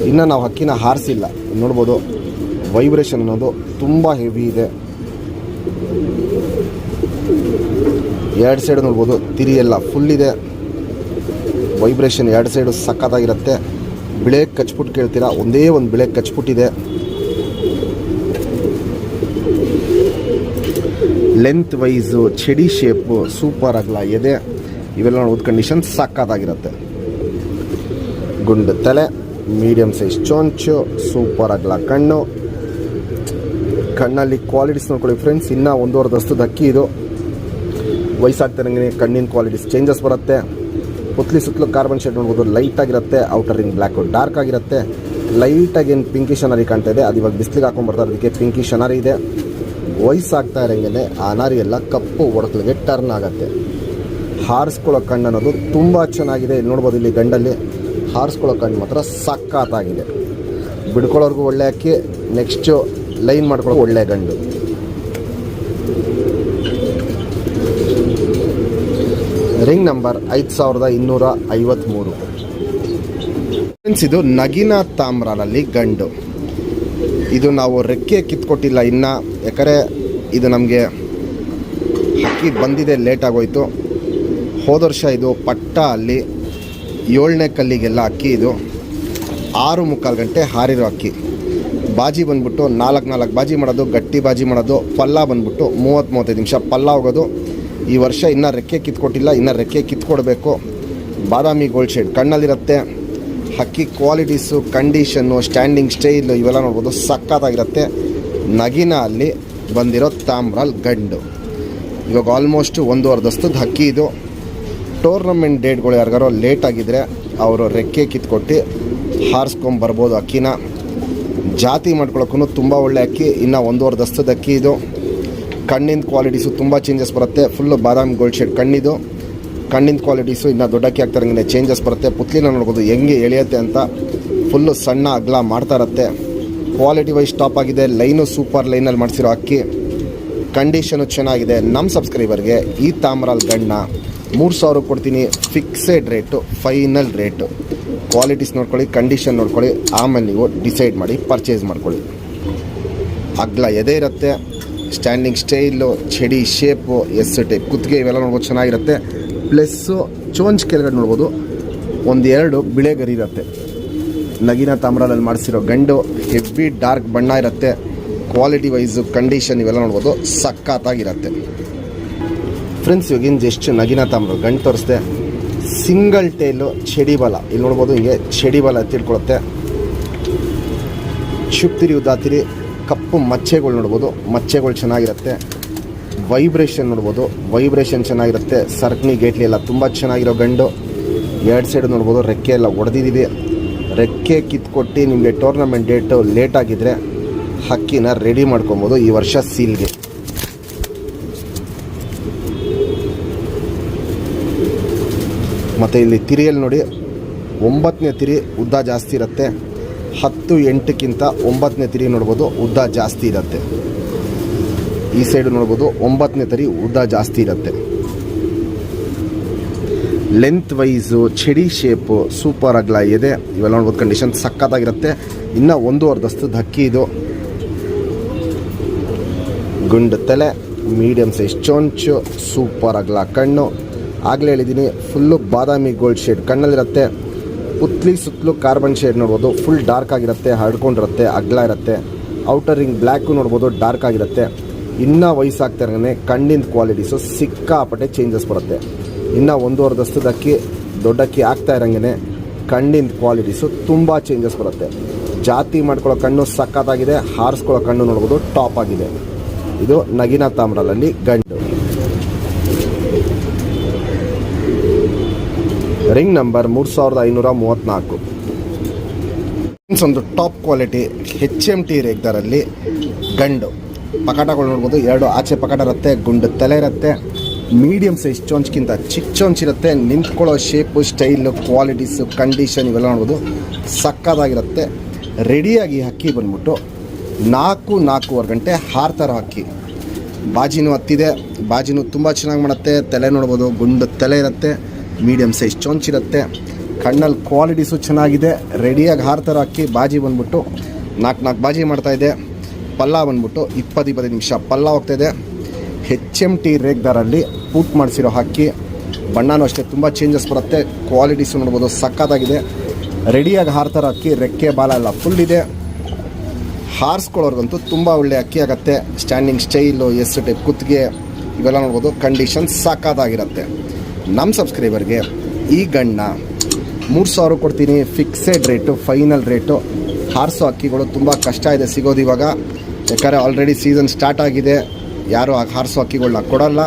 ಇನ್ನು ನಾವು ಹಕ್ಕಿನ ಹಾರಿಸಿಲ್ಲ. ನೋಡ್ಬೋದು ವೈಬ್ರೇಷನ್ ಅನ್ನೋದು ತುಂಬ ಹೆವಿ ಇದೆ. 2 ಸೈಡು ನೋಡ್ಬೋದು ತಿರಿ ಎಲ್ಲ ಫುಲ್ ಇದೆ. ವೈಬ್ರೇಷನ್ 2 ಸೈಡು ಸಕ್ಕತ್ತಾಗಿರುತ್ತೆ. ಬಿಳೆ ಕಚ್ಬಿಟ್ಟು ಕೇಳ್ತೀರಾ, ಒಂದೇ ಒಂದು ಬಿಳೆ ಕಚ್ಬಿಟ್ಟಿದೆ. ಲೆಂತ್ ವೈಸು, ಚಡಿ ಶೇಪು ಸೂಪರ್ ಆಗಲ್ಲ ಎದೆ ಇವೆಲ್ಲ ನೋಡ್ಬೋದು. ಕಂಡೀಷನ್ ಸಕ್ಕತ್ತಾಗಿರುತ್ತೆ. ಗುಂಡು ತಲೆ, ಮೀಡಿಯಮ್ ಸೈಜ್ ಚೊಂಚು, ಸೂಪರ್ ಆಗಲ್ಲ ಕಣ್ಣು. ಕಣ್ಣಲ್ಲಿ ಕ್ವಾಲಿಟೀಸ್ ನೋಡ್ಕೊಳ್ಳಿ ಫ್ರೆಂಡ್ಸ್. ಇನ್ನೂ 1.5 ದಸ್ತದ ಅಕ್ಕಿ ಇದು. ವಯಸ್ಸಾಗ್ತಿರಂಗೆ ಕಣ್ಣಿನ ಕ್ವಾಲಿಟೀಸ್ ಚೇಂಜಸ್ ಬರುತ್ತೆ. ಪುತ್ಲಿ ಸುತ್ತಲೂ ಕಾರ್ಬನ್ ಶೇಡ್ ನೋಡ್ಬೋದು, ಲೈಟಾಗಿರುತ್ತೆ. ಔಟರ್ ರಿಂಗ್ ಬ್ಲ್ಯಾಕು ಡಾರ್ಕ್ ಆಗಿರುತ್ತೆ. ಲೈಟಾಗಿ ಏನು ಪಿಂಕಿಶ್ ಅನಾರಿ ಕಾಣ್ತಾ ಇದೆ, ಅದು ಇವಾಗ ಬಿಸಿಲಿಗೆ ಹಾಕೊಂಡ್ಬರ್ತಾ ಇರೋದಕ್ಕೆ ಪಿಂಕಿಶ್ ಅನಾರಿ ಇದೆ. ವಯಸ್ಸಾಗ್ತಾ ಇರೋಂಗೆ ಆ ಅನಾರಿ ಎಲ್ಲ ಕಪ್ಪು ಒಡಕಲಿಗೆ ಟರ್ನ್ ಆಗುತ್ತೆ. ಹಾರಿಸ್ಕೊಳ್ಳೋ ಕಣ್ಣು ಅನ್ನೋದು ತುಂಬ ಚೆನ್ನಾಗಿದೆ. ಇಲ್ಲಿ ನೋಡ್ಬೋದು, ಇಲ್ಲಿ ಗಂಡಲ್ಲಿ ಹಾರಿಸ್ಕೊಳ್ಳೋ ಕಣ್ಣು ಮಾತ್ರ ಸಕ್ಕತ್ತಾಗಿದೆ. ಬಿಡ್ಕೊಳ್ಳೋರ್ಗೂ ಒಳ್ಳೆ ಅಕ್ಕಿ, ನೆಕ್ಸ್ಟು ಲೈನ್ ಮಾಡ್ಕೊಳ್ಳೋ ಒಳ್ಳೆ ಗಂಡು. Ring number 5253. ಫ್ರೆಂಡ್ಸ್ ಇದು ನಗಿನ ತಾಮ್ರಾಲಲ್ಲಿ ಗಂಡು. ಇದು ನಾವು ರೆಕ್ಕೆ ಕಿತ್ಕೊಟ್ಟಿಲ್ಲ ಇನ್ನು, ಯಾಕಂದರೆ ಇದು ನಮಗೆ ಹಕ್ಕಿ ಬಂದಿದೆ ಲೇಟ್ ಆಗೋಯ್ತು. ಹೋದ ವರ್ಷ ಇದು ಪಟ್ಟ ಅಲ್ಲಿ 7ನೇ ಕಲ್ಲಿಗೆಲ್ಲ ಅಕ್ಕಿ. ಇದು 6:45 ಗಂಟೆ ಹಾರಿರೋ ಅಕ್ಕಿ. ಬಾಜಿ ಬಂದ್ಬಿಟ್ಟು 4 ಬಾಜಿ ಮಾಡೋದು, ಗಟ್ಟಿ ಬಾಜಿ ಮಾಡೋದು. ಪಲ್ಲ ಬಂದ್ಬಿಟ್ಟು 30-35 ನಿಮಿಷ ಪಲ್ಲ ಹೋಗೋದು. ಈ ವರ್ಷ ಇನ್ನೂ ರೆಕ್ಕೆ ಕಿತ್ಕೊಟ್ಟಿಲ್ಲ, ಇನ್ನೂ ರೆಕ್ಕೆ ಕಿತ್ಕೊಡ್ಬೇಕು. ಬಾದಾಮಿ ಗೋಲ್ಡ್ ಶೇಡ್ ಕಣ್ಣಲ್ಲಿರುತ್ತೆ. ಹಕ್ಕಿ ಕ್ವಾಲಿಟೀಸು, ಕಂಡೀಷನ್ನು, ಸ್ಟ್ಯಾಂಡಿಂಗ್ ಸ್ಟೈಲು ಇವೆಲ್ಲ ನೋಡ್ಬೋದು ಸಕ್ಕತ್ತಾಗಿರುತ್ತೆ. ನಗಿನ ಅಲ್ಲಿ ಬಂದಿರೋ ತಾಮ್ರಾಲ್ ಗಂಡು. ಇವಾಗ ಆಲ್ಮೋಸ್ಟ್ 1.5 ದಸ್ತದ ಹಕ್ಕಿ ಇದು. ಟೂರ್ನಮೆಂಟ್ ಡೇಟ್ಗಳು ಯಾರಿಗಾರೋ ಲೇಟ್ ಆಗಿದ್ದರೆ ಅವರು ರೆಕ್ಕೆ ಕಿತ್ಕೊಟ್ಟು ಹಾರಿಸ್ಕೊಂಬರ್ಬೋದು ಅಕ್ಕಿನ. ಜಾತಿ ಮಾಡ್ಕೊಳ್ಳೋಕ್ಕೂ ತುಂಬ ಒಳ್ಳೆ ಅಕ್ಕಿ. ಇನ್ನು 1.5 ದಸ್ತದ ಅಕ್ಕಿ ಇದು. ಕಣ್ಣಿನ ಕ್ವಾಲಿಟೀಸು ತುಂಬ ಚೇಂಜಸ್ ಬರುತ್ತೆ. ಫುಲ್ಲು ಬಾದಾಮಿ ಗೋಲ್ಡ್ ಶೇಡ್ ಕಣ್ಣಿದು. ಕಣ್ಣಿನ ಕ್ವಾಲಿಟೀಸು ಇನ್ನು ದೊಡ್ಡಕ್ಕಿ ಆಗ್ತಾರಂಗೆ ಚೇಂಜಸ್ ಬರುತ್ತೆ. ಪುತ್ಲಿನ ನೋಡ್ಬೋದು ಹೆಂಗೆ ಎಳೆಯುತ್ತೆ ಅಂತ. ಫುಲ್ಲು ಸಣ್ಣ ಅಗಲ ಮಾಡ್ತಾ ಇರುತ್ತೆ. ಕ್ವಾಲಿಟಿ ವೈಸ್ ಟಾಪ್ ಆಗಿದೆ. ಲೈನು ಸೂಪರ್ ಲೈನಲ್ಲಿ ಮಾಡಿಸಿರೋ ಅಕ್ಕಿ. ಕಂಡೀಷನು ಚೆನ್ನಾಗಿದೆ. ನಮ್ಮ ಸಬ್ಸ್ಕ್ರೈಬರ್ಗೆ ಈ ತಾಮ್ರಾಲ್ ಗಣ್ಣ 3,000 ಕೊಡ್ತೀನಿ. Fixed rate, final rate. Qualities ನೋಡ್ಕೊಳ್ಳಿ, ಕಂಡೀಷನ್ ನೋಡ್ಕೊಳ್ಳಿ, ಆಮೇಲೆ ನೀವು ಡಿಸೈಡ್ ಮಾಡಿ ಪರ್ಚೇಸ್ ಮಾಡ್ಕೊಳ್ಳಿ. ಅಗ್ಲ ಎದೆ ಇರುತ್ತೆ. ಸ್ಟ್ಯಾಂಡಿಂಗ್ ಸ್ಟೈಲು, ಚಡಿ ಶೇಪು, ಟೈಪ್ ಕುತ್ತಿಗೆ ಇವೆಲ್ಲ ನೋಡ್ಬೋದು ಚೆನ್ನಾಗಿರುತ್ತೆ. ಪ್ಲಸ್ಸು ಚೋಂಚ್ ಕೆಳಗಡೆ ನೋಡ್ಬೋದು 1-2 ಬಿಳೆ ಗರಿ ಇರುತ್ತೆ. ನಗಿನ ತಾಮ್ರಾಲಲ್ಲಿ ಮಾಡಿಸಿರೋ ಗಂಡು. ಹೆವಿ ಡಾರ್ಕ್ ಬಣ್ಣ ಇರುತ್ತೆ. ಕ್ವಾಲಿಟಿ ವೈಸು, ಕಂಡೀಷನ್ ಇವೆಲ್ಲ ನೋಡ್ಬೋದು ಸಕ್ಕತ್ತಾಗಿರುತ್ತೆ. ಫ್ರೆಂಡ್ಸ್ ಇವಾಗಿನ ಜಸ್ಟ್ ನಗಿನ ತಾಮ್ರ ಗಂಡು ತೋರಿಸ್ದೆ. ಸಿಂಗಲ್ ಟೇಲು ಚಡಿ ಬಲ ಇಲ್ಲಿ ನೋಡ್ಬೋದು. ಹಿಂಗೆ ಚಡಿ ಬಲ ಎತ್ತಿಡ್ಕೊಳುತ್ತೆ. ಚುಪ್ತಿರಿ ಉದಾತಿರಿ, ಕಪ್ಪು ಮಚ್ಚೆಗಳು ನೋಡ್ಬೋದು. ಮಚ್ಚೆಗಳು ಚೆನ್ನಾಗಿರುತ್ತೆ. ವೈಬ್ರೇಷನ್ ನೋಡ್ಬೋದು, ವೈಬ್ರೇಷನ್ ಚೆನ್ನಾಗಿರುತ್ತೆ. ಸರ್ಕನಿ ಗೇಟ್ಲಿ ಎಲ್ಲ ತುಂಬ ಚೆನ್ನಾಗಿರೋ ಗಂಡು. ಎರಡು ಸೈಡ್ ನೋಡ್ಬೋದು ರೆಕ್ಕೆ ಎಲ್ಲ ಹೊಡೆದಿದ್ದೀವಿ. ರೆಕ್ಕೆ ಕಿತ್ಕೊಟ್ಟು ನಿಮಗೆ ಟೂರ್ನಮೆಂಟ್ ಡೇಟು ಲೇಟ್ ಆಗಿದ್ದರೆ ಹಕ್ಕಿನ ರೆಡಿ ಮಾಡ್ಕೊಬೋದು ಈ ವರ್ಷ ಸೀಲ್ಗೆ. ಮತ್ತು ಇಲ್ಲಿ ತಿರಿಯಲ್ಲಿ ನೋಡಿ 9ನೇ ತಿರಿ ಉದ್ದ ಜಾಸ್ತಿ ಇರುತ್ತೆ. 10-8ಕ್ಕಿಂತ 9ನೇ ತಿರಿ ನೋಡ್ಬೋದು ಉದ್ದ ಜಾಸ್ತಿ ಇರುತ್ತೆ. ಈ ಸೈಡು ನೋಡ್ಬೋದು 9ನೇ ತಿರಿ ಉದ್ದ ಜಾಸ್ತಿ ಇರುತ್ತೆ. ಲೆಂತ್ ವೈಸು ಚಡಿ ಶೇಪು ಸೂಪರ್ ಅಗಲ ಇದೆ. ಇವೆಲ್ಲ ನೋಡ್ಬೋದು ಕಂಡೀಷನ್ ಸಕ್ಕತ್ತಾಗಿರುತ್ತೆ. ಇನ್ನು 1.5 ದಸ್ತದ ಹಕ್ಕಿ ಇದು. ಗುಂಡು ತಲೆ, ಮೀಡಿಯಮ್ ಸೈಜ್ ಚೊಂಚು, ಸೂಪರ್ ಅಗಲ ಕಣ್ಣು. ಆಗಲೇ ಹೇಳಿದ್ದೀನಿ ಫುಲ್ಲು ಬಾದಾಮಿ ಗೋಲ್ಡ್ ಶೇಡ್ ಕಣ್ಣಲ್ಲಿರುತ್ತೆ. ಪುತ್ಲಿ ಸುತ್ತಲೂ ಕಾರ್ಬನ್ ಶೇಡ್ ನೋಡ್ಬೋದು, ಫುಲ್ ಡಾರ್ಕ್ ಆಗಿರುತ್ತೆ, ಹರಡ್ಕೊಂಡಿರುತ್ತೆ, ಅಗಲ ಇರುತ್ತೆ. ಔಟರ್ ರಿಂಗ್ ಬ್ಲ್ಯಾಕು ನೋಡ್ಬೋದು ಡಾರ್ಕ್ ಆಗಿರುತ್ತೆ. ಇನ್ನೂ ವಯಸ್ಸಾಗ್ತಾ ಇರೋಂಗೆ ಕಣ್ಣಿನ ಕ್ವಾಲಿಟೀಸು ಸಿಕ್ಕಾಪಟ್ಟೆ ಚೇಂಜಸ್ ಬರುತ್ತೆ. ಇನ್ನು 1.5 ದಸ್ತದ ಅಕ್ಕಿ ದೊಡ್ಡ ಅಕ್ಕಿ ಆಗ್ತಾ ಇರೋಂಗೆ ಕಣ್ಣಿನ ಕ್ವಾಲಿಟೀಸು ತುಂಬ ಚೇಂಜಸ್ ಬರುತ್ತೆ. ಜಾತಿ ಮಾಡ್ಕೊಳ್ಳೋ ಕಣ್ಣು ಸಕ್ಕತ್ತಾಗಿದೆ, ಹಾರಿಸ್ಕೊಳ್ಳೋ ಕಣ್ಣು ನೋಡ್ಬೋದು ಟಾಪ್ ಆಗಿದೆ. ಇದು ನಗಿನ ತಾಮ್ರದಲ್ಲಿ ಗಂಡು. Ring number 3534. ಒಂದು ಟಾಪ್ ಕ್ವಾಲಿಟಿ HMT ರೇಗ್ದಾರಲ್ಲಿ ಗಂಡು. ಪಕಾಟಗಳು ನೋಡ್ಬೋದು, 2 ಆಚೆ ಪಕಾಟ ಇರುತ್ತೆ, ಗುಂಡು ತಲೆ ಇರುತ್ತೆ. ಮೀಡಿಯಮ್ ಸೈಜ್ ಚೊಂಚ್ಗಿಂತ ಚಿಕ್ಕ ಚೊಂಚಿರುತ್ತೆ. ನಿಂತ್ಕೊಳ್ಳೋ ಶೇಪು, ಸ್ಟೈಲು, ಕ್ವಾಲಿಟೀಸು, ಕಂಡೀಷನ್ ಇವೆಲ್ಲ ನೋಡ್ಬೋದು ಸಕ್ಕತ್ತಾಗಿರುತ್ತೆ. ರೆಡಿಯಾಗಿ ಹಕ್ಕಿ ಬಂದ್ಬಿಟ್ಟು 4-4.25 ಗಂಟೆ ಹಾರ್ತಾರೋ ಹಕ್ಕಿ. ಬಾಜಿನೂ ಹತ್ತಿದೆ, ಬಾಜಿನೂ ತುಂಬ ಚೆನ್ನಾಗಿ ಮಾಡುತ್ತೆ. ತಲೆ ನೋಡ್ಬೋದು, ಗುಂಡು ತಲೆ ಇರುತ್ತೆ, ಮೀಡಿಯಮ್ ಸೈಜ್ ಚೊಂಚಿರುತ್ತೆ. ಕಣ್ಣಲ್ಲಿ ಕ್ವಾಲಿಟೀಸು ಚೆನ್ನಾಗಿದೆ. ರೆಡಿಯಾಗಿ ಹಾರ್ತಾರೋ ಅಕ್ಕಿ. ಬಾಜಿ ಬಂದ್ಬಿಟ್ಟು 4 ಬಾಜಿ ಮಾಡ್ತಾಯಿದೆ. ಪಲ್ಲ ಬಂದ್ಬಿಟ್ಟು 20-25 ನಿಮಿಷ ಪಲ್ಲ ಹೋಗ್ತಾಯಿದೆ. HMT ರೇಗ್ದಾರಲ್ಲಿ ಪೂಟ್ ಮಾಡಿಸಿರೋ ಹಕ್ಕಿ. ಬಣ್ಣನೂ ಅಷ್ಟೇ ತುಂಬ ಚೇಂಜಸ್ ಬರುತ್ತೆ. ಕ್ವಾಲಿಟೀಸು ನೋಡ್ಬೋದು ಸಕ್ಕತ್ತಾಗಿದೆ. ರೆಡಿಯಾಗಿ ಹಾರ್ತಾರೋ ಅಕ್ಕಿ. ರೆಕ್ಕೆ ಬಾಲ ಎಲ್ಲ ಫುಲ್ ಇದೆ. ಹಾರಿಸ್ಕೊಳ್ಳೋರ್ಗಂತೂ ತುಂಬ ಒಳ್ಳೆ ಅಕ್ಕಿ ಆಗುತ್ತೆ. ಸ್ಟ್ಯಾಂಡಿಂಗ್ ಸ್ಟೈಲು, ಎಸ್ ಟೈಪ್ ಕುತ್ತಿಗೆ ಇವೆಲ್ಲ ನೋಡ್ಬೋದು ಕಂಡೀಷನ್ ಸಕ್ಕತ್ತಾಗಿರುತ್ತೆ. ನಮ್ಮ ಸಬ್ಸ್ಕ್ರೈಬರ್ಗೆ ಈ ಗಣ್ಣ 3000 ಕೊಡ್ತೀನಿ. Fixed rate, final rate. ಹಾರಿಸೋ ಅಕ್ಕಿಗಳು ತುಂಬ ಕಷ್ಟ ಇದೆ ಸಿಗೋದು ಇವಾಗ, ಯಾಕಂದರೆ ಆಲ್ರೆಡಿ ಸೀಸನ್ ಸ್ಟಾರ್ಟ್ ಆಗಿದೆ. ಯಾರು ಹಾರಿಸೋ ಅಕ್ಕಿಗಳನ್ನ ಕೊಡೋಲ್ಲ.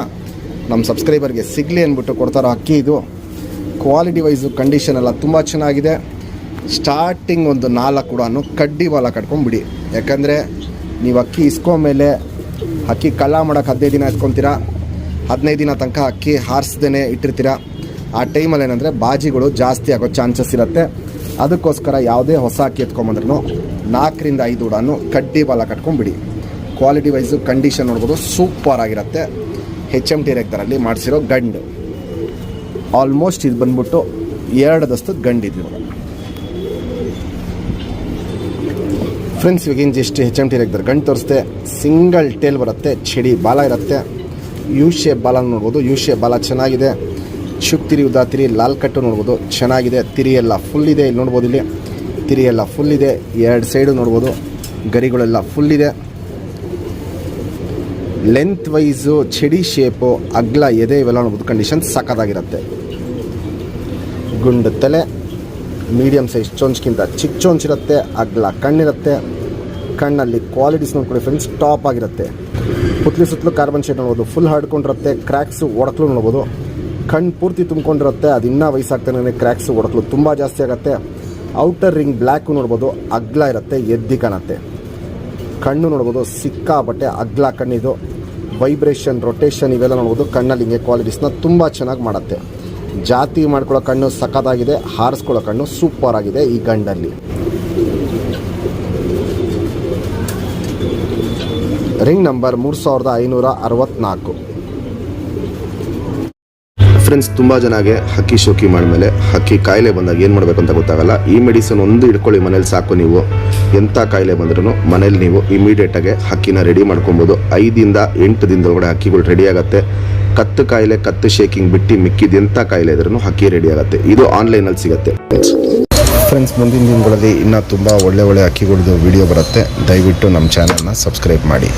ನಮ್ಮ ಸಬ್ಸ್ಕ್ರೈಬರ್ಗೆ ಸಿಗಲಿ ಅಂದ್ಬಿಟ್ಟು ಕೊಡ್ತಾರೋ ಅಕ್ಕಿ ಇದು. ಕ್ವಾಲಿಟಿ ವೈಸು ಕಂಡೀಷನ್ ಎಲ್ಲ ತುಂಬ ಚೆನ್ನಾಗಿದೆ. ಸ್ಟಾರ್ಟಿಂಗ್ ಒಂದು 4 ಕೂಡ ಕಡ್ಡಿ ಬಾಲ ಕಟ್ಕೊಂಡ್ಬಿಡಿ. ಯಾಕಂದರೆ ನೀವು ಅಕ್ಕಿ ಇಸ್ಕೊಂಡ್ಮೇಲೆ ಅಕ್ಕಿ ಕಳ್ಳ ಮಾಡೋಕ್ಕೆ 15 ದಿನ ಇಟ್ಕೊತೀರಾ. 15 ದಿನ ತನಕ ಅಕ್ಕಿ ಹಾರಿಸ್ದೇ ಇಟ್ಟಿರ್ತೀರ. ಆ ಟೈಮಲ್ಲಿ ಏನಂದರೆ ಬಾಜಿಗಳು ಜಾಸ್ತಿ ಆಗೋ ಚಾನ್ಸಸ್ ಇರುತ್ತೆ. ಅದಕ್ಕೋಸ್ಕರ ಯಾವುದೇ ಹೊಸ ಅಕ್ಕಿ ಎತ್ಕೊಂಬಂದ್ರೂ 4-5 ಕೂಡ ಕಡ್ಡಿ ಬಾಲ ಕಟ್ಕೊಂಡ್ಬಿಡಿ. ಕ್ವಾಲಿಟಿ ವೈಸು ಕಂಡೀಷನ್ ನೋಡ್ಬೋದು ಸೂಪರ್ ಆಗಿರುತ್ತೆ. HMT ರೇಗ್ದಾರಲ್ಲಿ ಮಾಡಿಸಿರೋ ಗಂಡು. ಆಲ್ಮೋಸ್ಟ್ ಇದು ಬಂದ್ಬಿಟ್ಟು 2 ದಸ್ತದ ಗಂಡಿದ್ದು ಇವಾಗ. ಫ್ರೆಂಡ್ಸ್ ಇವಾಗೇನು ಜಸ್ಟ್ HMT ರೇಗ್ದಾರ ಗಂಡು ತೋರಿಸ್ತೆ. ಸಿಂಗಲ್ ಟೇಲ್ ಬರುತ್ತೆ, ಚಡಿ ಬಾಲ ಇರುತ್ತೆ. ಯು ಶೇಪ್ ಬಾಲ ನೋಡ್ಬೋದು, ಯು ಶೇಪ್ ಬಾಲ ಚೆನ್ನಾಗಿದೆ. ಚುಕ್ ತಿರಿ, ಉದಾ ತಿರಿ, ಲಾಲ್ ಕಟ್ಟು ನೋಡ್ಬೋದು ಚೆನ್ನಾಗಿದೆ. ತಿರಿ ಎಲ್ಲ ಫುಲ್ ಇದೆ. ಇಲ್ಲಿ ನೋಡ್ಬೋದು, ಇಲ್ಲಿ ತಿರಿ ಎಲ್ಲ ಫುಲ್ ಇದೆ. 2 ಸೈಡು ನೋಡ್ಬೋದು ಗರಿಗಳೆಲ್ಲ ಫುಲ್ ಇದೆ. ಲೆಂತ್ ವೈಸು ಚಡಿ ಶೇಪು, ಅಗ್ಲ ಎದೆ ಇವೆಲ್ಲ ನೋಡ್ಬೋದು ಕಂಡೀಷನ್ ಸಕ್ಕತ್ತಾಗಿರುತ್ತೆ. ಗುಂಡು ತಲೆ, ಮೀಡಿಯಮ್ ಸೈಜ್ ಚೊಂಚ್ಗಿಂತ ಚಿಕ್ಕ ಚೊಂಚಿರುತ್ತೆ, ಅಗ್ಲ ಕಣ್ಣಿರುತ್ತೆ. ಕಣ್ಣಲ್ಲಿ ಕ್ವಾಲಿಟೀಸ್ ನೋಡ್ಕೊಳ್ಳಿ ಫ್ರೆಂಡ್ಸ್ ಟಾಪ್ ಆಗಿರುತ್ತೆ. ಪುತ್ಲಿ ಸುತ್ತಲೂ ಕಾರ್ಬನ್ ಶೇಡ್ ನೋಡ್ಬೋದು, ಫುಲ್ ಹರ್ಡ್ಕೊಂಡಿರುತ್ತೆ. ಕ್ರ್ಯಾಕ್ಸು ಒಡಕಲು ನೋಡ್ಬೋದು. ಕಣ್ಣು ಪೂರ್ತಿ ತುಂಬ್ಕೊಂಡಿರುತ್ತೆ. ಅದು ಇನ್ನೂ ವಯಸ್ಸಾಗ್ತಾನೆ ಕ್ರ್ಯಾಕ್ಸು ಒಡಕಲು ತುಂಬ ಜಾಸ್ತಿ ಆಗುತ್ತೆ. ಔಟರ್ ರಿಂಗ್ ಬ್ಲ್ಯಾಕು ನೋಡ್ಬೋದು ಅಗ್ಲ ಇರುತ್ತೆ, ಎದ್ದಿ ಕಾಣುತ್ತೆ. ಕಣ್ಣು ನೋಡ್ಬೋದು ಸಿಕ್ಕಾಪಟ್ಟೆ ಅಗ್ಲ ಕಣ್ಣಿದು. ವೈಬ್ರೇಷನ್, ರೊಟೇಷನ್ ಇವೆಲ್ಲ ನೋಡ್ಬೋದು ಕಣ್ಣಲ್ಲಿ ಹಿಂಗೆ ಕ್ವಾಲಿಟೀಸ್ನ ತುಂಬ ಚೆನ್ನಾಗಿ ಮಾಡುತ್ತೆ. ಜಾತಿ ಮಾಡ್ಕೊಳ್ಳೋ ಕಣ್ಣು ಸಕ್ಕತ್ತಾಗಿದೆ. ಹಾರಿಸ್ಕೊಳ್ಳೋ ಕಣ್ಣು ಸೂಪರ್ ಆಗಿದೆ ಈ ಗಂಡಲ್ಲಿ. Ring number 3564. ಫ್ರೆಂಡ್ಸ್, ತುಂಬ ಜನಗೆ ಹಕ್ಕಿ ಶೋಕಿ ಮಾಡಿದ್ಮೇಲೆ ಹಕ್ಕಿ ಕಾಯಿಲೆ ಬಂದಾಗ ಏನು ಮಾಡಬೇಕು ಅಂತ ಗೊತ್ತಾಗಲ್ಲ. ಈ ಮೆಡಿಸನ್ ಒಂದು ಇಟ್ಕೊಳ್ಳಿ ಮನೇಲಿ ಸಾಕು. ನೀವು ಎಂಥ ಕಾಯಿಲೆ ಬಂದ್ರೂ ಮನೇಲಿ ನೀವು ಇಮಿಡಿಯೇಟಾಗಿ ಹಕ್ಕಿನ ರೆಡಿ ಮಾಡ್ಕೊಬೋದು. 5-8 ದಿನದೊಳಗಡೆ ಹಕ್ಕಿಗಳು ರೆಡಿ ಆಗುತ್ತೆ. ಕತ್ತು ಕಾಯಿಲೆ, ಕತ್ತು ಶೇಕಿಂಗ್ ಬಿಟ್ಟು ಮಿಕ್ಕಿದ ಎಂಥ ಕಾಯಿಲೆ ಇದ್ರೂ ಹಕ್ಕಿ ರೆಡಿ ಆಗುತ್ತೆ. ಇದು ಆನ್ಲೈನಲ್ಲಿ ಸಿಗುತ್ತೆ. ಫ್ರೆಂಡ್ಸ್ ಮುಂದಿನ ದಿನಗಳಲ್ಲಿ ಇನ್ನೂ ತುಂಬ ಒಳ್ಳೆ ಅಕ್ಕಿಗಳದ್ದು ವಿಡಿಯೋ ಬರುತ್ತೆ. ದಯವಿಟ್ಟು ನಮ್ಮ ಚಾನಲ್ನ ಸಬ್ಸ್ಕ್ರೈಬ್ ಮಾಡಿ.